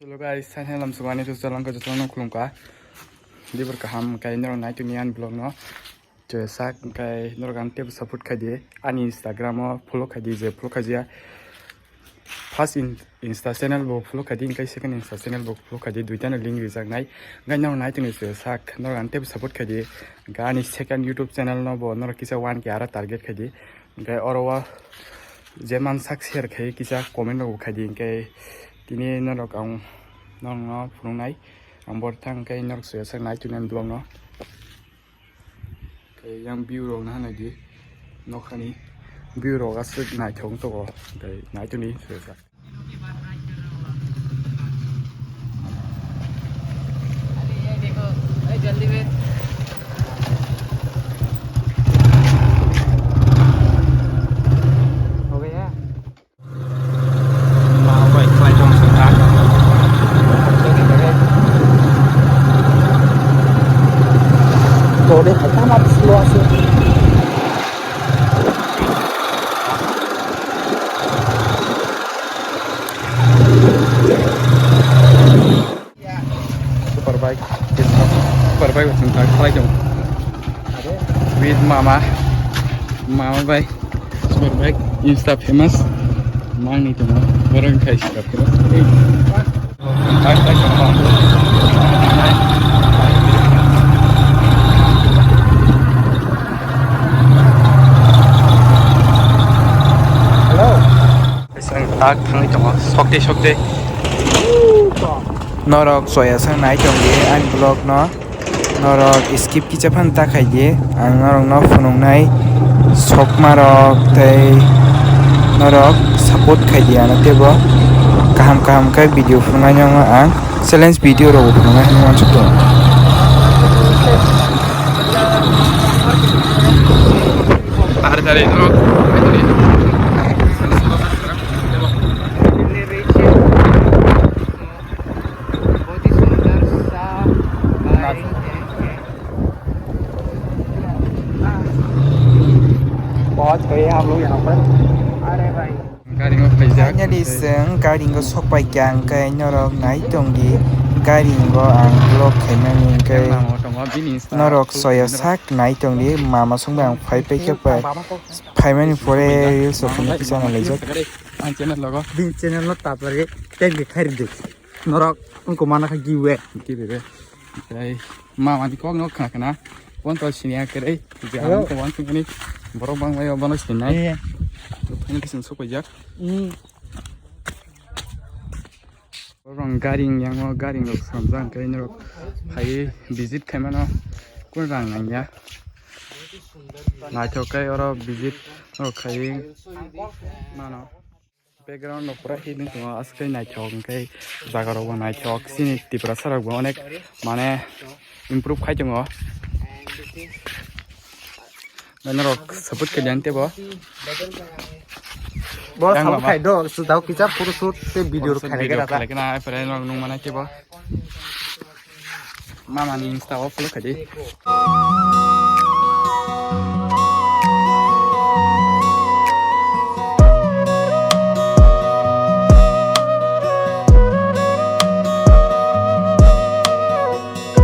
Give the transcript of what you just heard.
Hello guys, saya Helm Sugani tu jalan ke jalan kulung ka. Di berkaham kai nor naik tu nian blog no. Jesak kai nor kan tiap support kai dia. An Instagram o follow kai dia, follow kai dia. First Insta channel bo follow kai dia, kai second Insta channel bo follow kai dia. Dua channel link rijak naik. Gai nor naik tu ni jesak nor kan tiap support kai dia. Gai second YouTube channel no bo nor kisah one ke arah target kai dia. Gai orang zaman sak share kai kisah komen no kai dia kai. Tini norok ang nong phung nai ang bor thang kai norok se sang nai tunan blong no kai yang view ro na nai di no khani view ro ga sik nai thong to ko kai nai tu ni se sa अरे ये देखो अरे जल्दी में हो गया mau vậy khai trong sự ta तो दे खत्म आप स्लो से super bike untuk khai trong with mama bike super bike Insta famous mang ni tu orang khai sikap tu khai trong tak thang trong sokte norok soya sang nai tong ye an blog no norok skip ki chapan ta khai ye ang norok no phunung nai sok marok tei norok support khai ye ana tebo kaham kai video phunga nyang ang challenge video ro phunga hang chuk to tare norok बहुत गए हम लोग यहाँ पर अरे भाई garing go faijak nya seng garing go sok pai kyang kai norok nai tong di garing go ang blog khai nani kai norok soya sak nai tong di mama sung bang phai pe ke pa phai mani pore reels of ni kisana lejak an channel logo दिन channel लो ताप लगे take दिखाई दे नरक उनको माना का giveaway ki bebe kai mama di kong no kana pon to sinia kere jangan to wan ni borok bang mai obano sinai ini kisim sok pajak orang garing yang mau garing lo samjang kai no hai visit kai mana kun rang nanya na chokai ora visit no kai mana background no pura hidden to askai nai chok kai jaga ro nai chok sini tipra sarak bo onek mane improve khai jongo Menurut sebut kalian tiba, बहुत हम खाई दो सुधाव किचा पूरा shoot से video खाने का रहता लेकिन आए पर लोग नुमा ना tiba, mama ni insta off lo kadi.